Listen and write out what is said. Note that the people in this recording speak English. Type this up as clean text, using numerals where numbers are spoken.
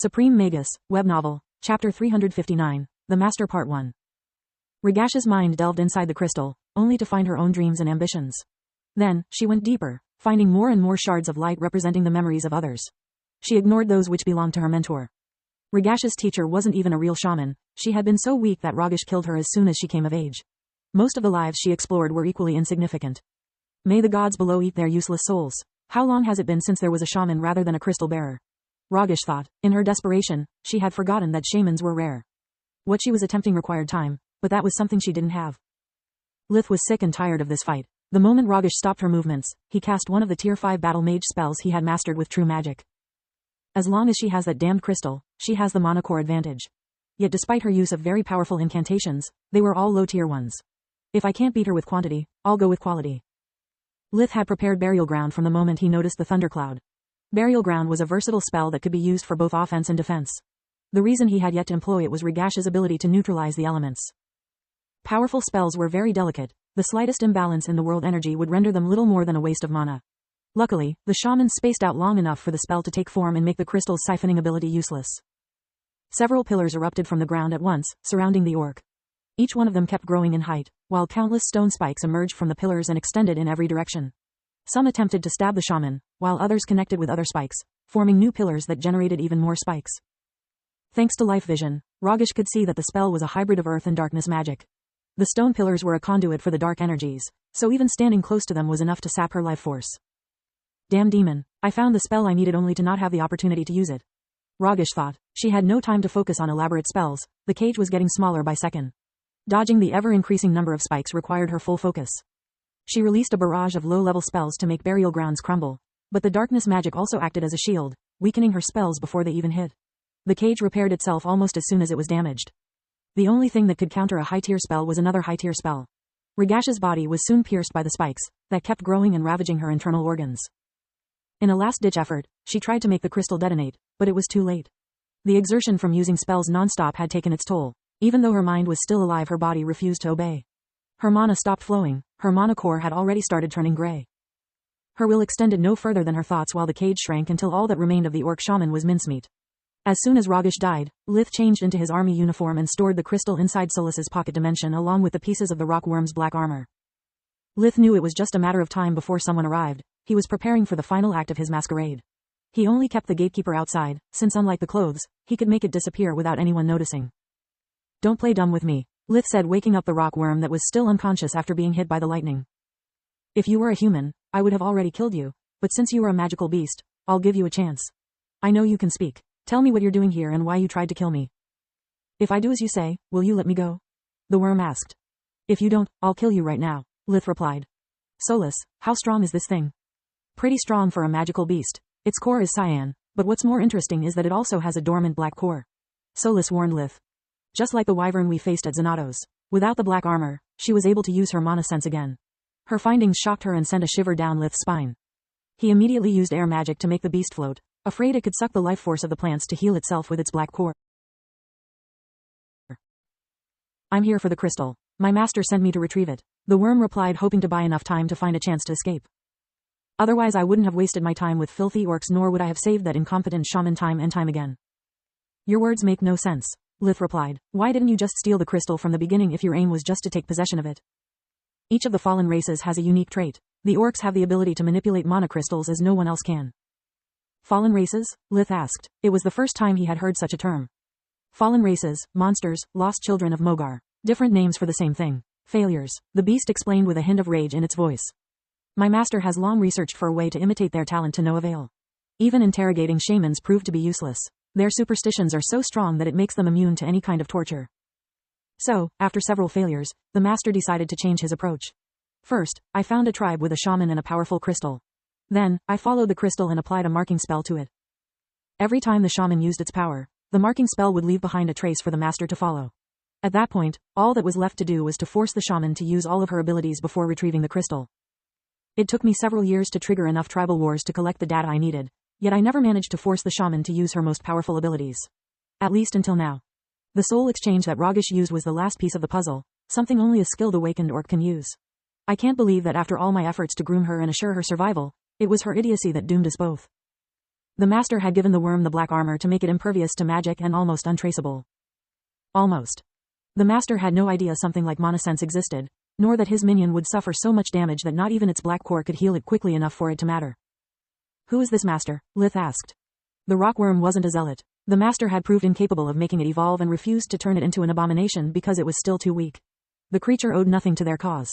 Supreme Magus, Web Novel, Chapter 359, The Master Part 1. Rigash's mind delved inside the crystal, only to find her own dreams and ambitions. Then, she went deeper, finding more and more shards of light representing the memories of others. She ignored those which belonged to her mentor. Rigash's teacher wasn't even a real shaman. She had been so weak that Ragesh killed her as soon as she came of age. Most of the lives she explored were equally insignificant. May the gods below eat their useless souls. How long has it been since there was a shaman rather than a crystal bearer? Ragesh thought. In her desperation, she had forgotten that shamans were rare. What she was attempting required time, but that was something she didn't have. Lith was sick and tired of this fight. The moment Ragesh stopped her movements, he cast one of the Tier 5 battle mage spells he had mastered with true magic. As long as she has that damned crystal, she has the mana core advantage. Yet despite her use of very powerful incantations, they were all low-tier ones. If I can't beat her with quantity, I'll go with quality. Lith had prepared Burial Ground from the moment he noticed the thundercloud. Burial Ground was a versatile spell that could be used for both offense and defense. The reason he had yet to employ it was Rigash's ability to neutralize the elements. Powerful spells were very delicate. The slightest imbalance in the world energy would render them little more than a waste of mana. Luckily, the shaman spaced out long enough for the spell to take form and make the crystal's siphoning ability useless. Several pillars erupted from the ground at once, surrounding the orc. Each one of them kept growing in height, while countless stone spikes emerged from the pillars and extended in every direction. Some attempted to stab the shaman, while others connected with other spikes, forming new pillars that generated even more spikes. Thanks to life vision, Ragesh could see that the spell was a hybrid of earth and darkness magic. The stone pillars were a conduit for the dark energies, so even standing close to them was enough to sap her life force. Damn demon, I found the spell I needed only to not have the opportunity to use it. Ragesh thought. She had no time to focus on elaborate spells. The cage was getting smaller by second. Dodging the ever-increasing number of spikes required her full focus. She released a barrage of low-level spells to make burial grounds crumble, but the darkness magic also acted as a shield, weakening her spells before they even hit. The cage repaired itself almost as soon as it was damaged. The only thing that could counter a high-tier spell was another high-tier spell. Rigash's body was soon pierced by the spikes, that kept growing and ravaging her internal organs. In a last-ditch effort, she tried to make the crystal detonate, but it was too late. The exertion from using spells non-stop had taken its toll. Even though her mind was still alive, her body refused to obey. Her mana stopped flowing. Her mana core had already started turning gray. Her will extended no further than her thoughts while the cage shrank until all that remained of the orc shaman was mincemeat. As soon as Ragesh died, Lith changed into his army uniform and stored the crystal inside Solus's pocket dimension along with the pieces of the rock worm's black armor. Lith knew it was just a matter of time before someone arrived. He was preparing for the final act of his masquerade. He only kept the gatekeeper outside, since unlike the clothes, he could make it disappear without anyone noticing. Don't play dumb with me, Lith said, waking up the rock worm that was still unconscious after being hit by the lightning. If you were a human, I would have already killed you, but since you are a magical beast, I'll give you a chance. I know you can speak. Tell me what you're doing here and why you tried to kill me. If I do as you say, will you let me go? The worm asked. If you don't, I'll kill you right now, Lith replied. Solus, how strong is this thing? Pretty strong for a magical beast. Its core is cyan, but what's more interesting is that it also has a dormant black core. Solus warned Lith. Just like the wyvern we faced at Xanatos. Without the black armor, she was able to use her mana sense again. Her findings shocked her and sent a shiver down Lith's spine. He immediately used air magic to make the beast float, afraid it could suck the life force of the plants to heal itself with its black core. I'm here for the crystal. My master sent me to retrieve it. The worm replied, hoping to buy enough time to find a chance to escape. Otherwise I wouldn't have wasted my time with filthy orcs, nor would I have saved that incompetent shaman time and time again. Your words make no sense, Lith replied. Why didn't you just steal the crystal from the beginning if your aim was just to take possession of it? Each of the fallen races has a unique trait. The orcs have the ability to manipulate mana crystals as no one else can. Fallen races? Lith asked. It was the first time he had heard such a term. Fallen races, monsters, lost children of Mogar. Different names for the same thing. Failures, the beast explained with a hint of rage in its voice. My master has long researched for a way to imitate their talent to no avail. Even interrogating shamans proved to be useless. Their superstitions are so strong that it makes them immune to any kind of torture. So, after several failures, the master decided to change his approach. First, I found a tribe with a shaman and a powerful crystal. Then, I followed the crystal and applied a marking spell to it. Every time the shaman used its power, the marking spell would leave behind a trace for the master to follow. At that point, all that was left to do was to force the shaman to use all of her abilities before retrieving the crystal. It took me several years to trigger enough tribal wars to collect the data I needed, yet I never managed to force the shaman to use her most powerful abilities. At least until now. The soul exchange that Ragesh used was the last piece of the puzzle, something only a skilled awakened orc can use. I can't believe that after all my efforts to groom her and assure her survival, it was her idiocy that doomed us both. The master had given the worm the black armor to make it impervious to magic and almost untraceable. Almost. The master had no idea something like monosense existed, nor that his minion would suffer so much damage that not even its black core could heal it quickly enough for it to matter. Who is this master? Lith asked. The rockworm wasn't a zealot. The master had proved incapable of making it evolve and refused to turn it into an abomination because it was still too weak. The creature owed nothing to their cause.